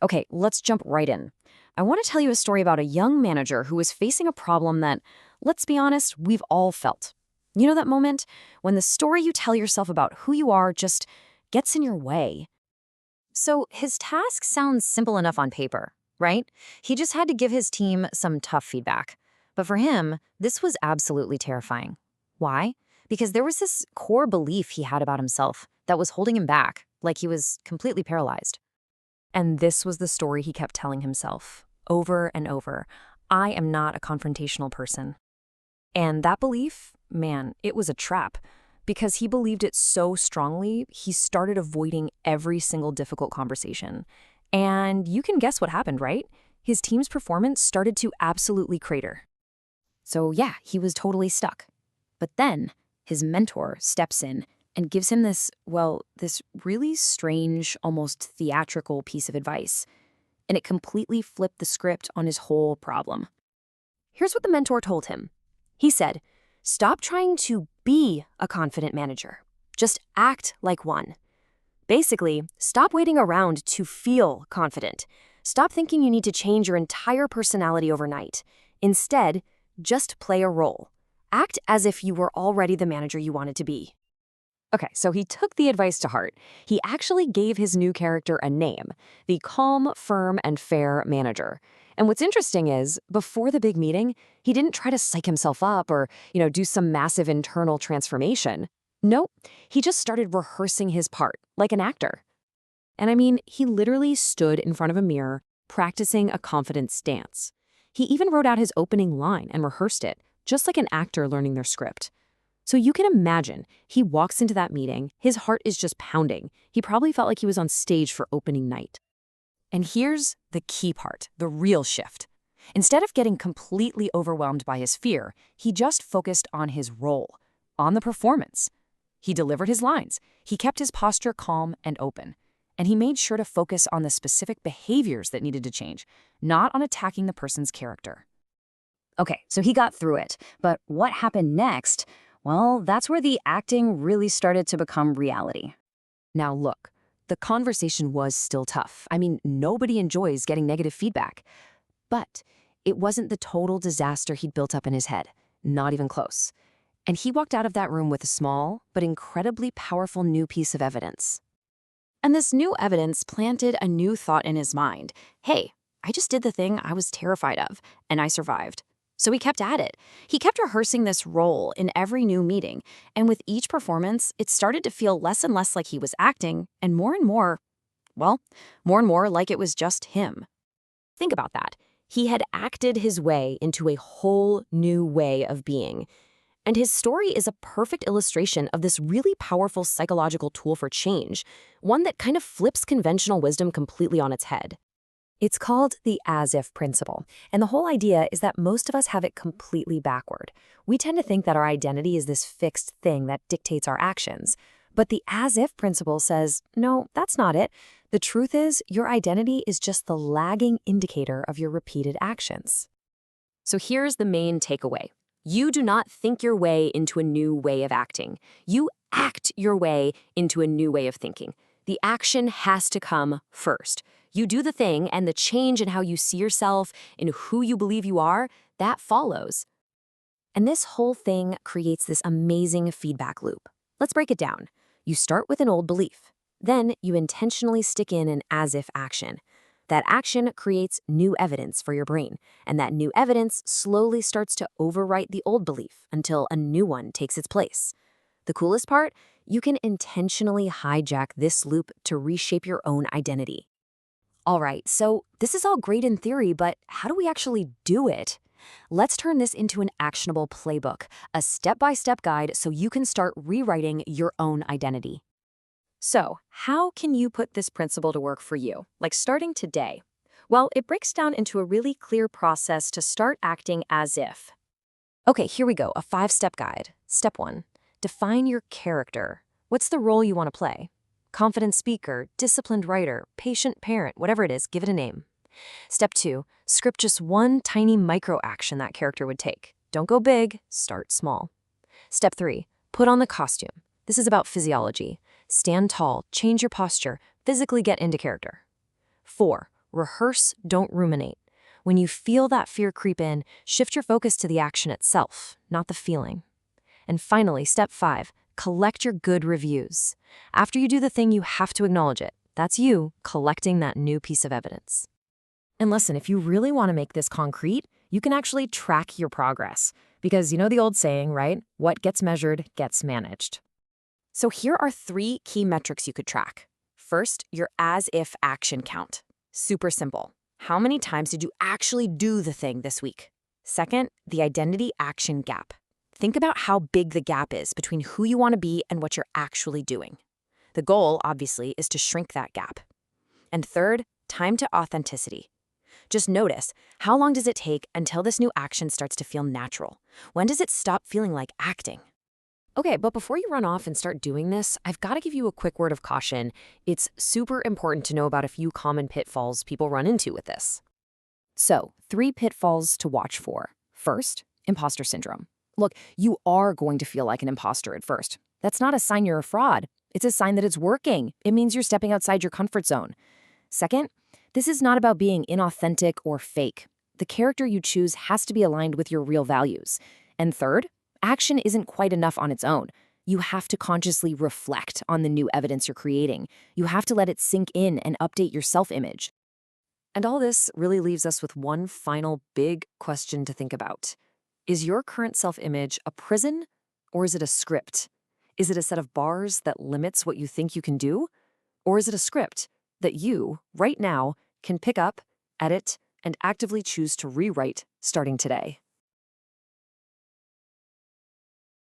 Okay, let's jump right in. I want to tell you a story about a young manager who was facing a problem that, let's be honest, we've all felt. You know that moment when the story you tell yourself about who you are just gets in your way? So his task sounds simple enough on paper, right? He just had to give his team some tough feedback. But for him, this was absolutely terrifying. Why? Because there was this core belief he had about himself that was holding him back, like he was completely paralyzed. And this was the story he kept telling himself, over and over. I am not a confrontational person. And that belief, man, it was a trap. Because he believed it so strongly, he started avoiding every single difficult conversation. And you can guess what happened, right? His team's performance started to absolutely crater. So yeah, he was totally stuck. But then his mentor steps in and gives him this really strange, almost theatrical piece of advice. And it completely flipped the script on his whole problem. Here's what the mentor told him. He said, "Stop trying to be a confident manager. Just act like one. Basically, stop waiting around to feel confident. Stop thinking you need to change your entire personality overnight. Instead, just play a role. Act as if you were already the manager you wanted to be." Okay, so he took the advice to heart. He actually gave his new character a name, the calm, firm, and fair manager. And what's interesting is, before the big meeting, he didn't try to psych himself up or, do some massive internal transformation. Nope, he just started rehearsing his part, like an actor. And I mean, he literally stood in front of a mirror, practicing a confident stance. He even wrote out his opening line and rehearsed it, just like an actor learning their script. So you can imagine, he walks into that meeting, his heart is just pounding. He probably felt like he was on stage for opening night. And here's the key part, the real shift. Instead of getting completely overwhelmed by his fear, he just focused on his role, on the performance. He delivered his lines. He kept his posture calm and open. And he made sure to focus on the specific behaviors that needed to change, not on attacking the person's character. Okay, so he got through it. But what happened next? Well, that's where the acting really started to become reality. Now look, the conversation was still tough. I mean, nobody enjoys getting negative feedback. But it wasn't the total disaster he'd built up in his head. Not even close. And he walked out of that room with a small, but incredibly powerful new piece of evidence. And this new evidence planted a new thought in his mind. Hey, I just did the thing I was terrified of, and I survived. So he kept at it. He kept rehearsing this role in every new meeting, and with each performance, it started to feel less and less like he was acting, and more, well, more and more like it was just him. Think about that. He had acted his way into a whole new way of being. And his story is a perfect illustration of this really powerful psychological tool for change, one that kind of flips conventional wisdom completely on its head. It's called the as-if principle, and the whole idea is that most of us have it completely backward. We tend to think that our identity is this fixed thing that dictates our actions. But the as-if principle says, no, that's not it. The truth is, your identity is just the lagging indicator of your repeated actions. So here's the main takeaway. You do not think your way into a new way of acting. You act your way into a new way of thinking. The action has to come first. You do the thing, and the change in how you see yourself, in who you believe you are, that follows. And this whole thing creates this amazing feedback loop. Let's break it down. You start with an old belief. Then you intentionally stick in an as-if action. That action creates new evidence for your brain, and that new evidence slowly starts to overwrite the old belief until a new one takes its place. The coolest part? You can intentionally hijack this loop to reshape your own identity. All right, so this is all great in theory, but how do we actually do it? Let's turn this into an actionable playbook, a step-by-step guide so you can start rewriting your own identity. So, how can you put this principle to work for you, like starting today? Well, it breaks down into a really clear process to start acting as if. Okay, here we go, a 5-step guide. Step 1, define your character. What's the role you want to play? Confident speaker, disciplined writer, patient parent, whatever it is, give it a name. Step 2, script just one tiny micro-action that character would take. Don't go big, start small. Step 3, put on the costume. This is about physiology. Stand tall, change your posture, physically get into character. 4, rehearse, don't ruminate. When you feel that fear creep in, shift your focus to the action itself, not the feeling. And finally, step 5, collect your good reviews. After you do the thing, you have to acknowledge it. That's you collecting that new piece of evidence. And listen, if you really want to make this concrete, you can actually track your progress. Because you know the old saying, right? What gets measured gets managed. So here are 3 key metrics you could track. First, your as-if action count. Super simple. How many times did you actually do the thing this week? Second, the identity action gap. Think about how big the gap is between who you want to be and what you're actually doing. The goal, obviously, is to shrink that gap. And third, time to authenticity. Just notice, how long does it take until this new action starts to feel natural? When does it stop feeling like acting? Okay, but before you run off and start doing this, I've got to give you a quick word of caution. It's super important to know about a few common pitfalls people run into with this. So, 3 pitfalls to watch for. First, imposter syndrome. Look, you are going to feel like an imposter at first. That's not a sign you're a fraud. It's a sign that it's working. It means you're stepping outside your comfort zone. Second, this is not about being inauthentic or fake. The character you choose has to be aligned with your real values. And third, action isn't quite enough on its own. You have to consciously reflect on the new evidence you're creating. You have to let it sink in and update your self-image. And all this really leaves us with one final big question to think about. Is your current self-image a prison, or is it a script? Is it a set of bars that limits what you think you can do? Or is it a script that you, right now, can pick up, edit, and actively choose to rewrite starting today?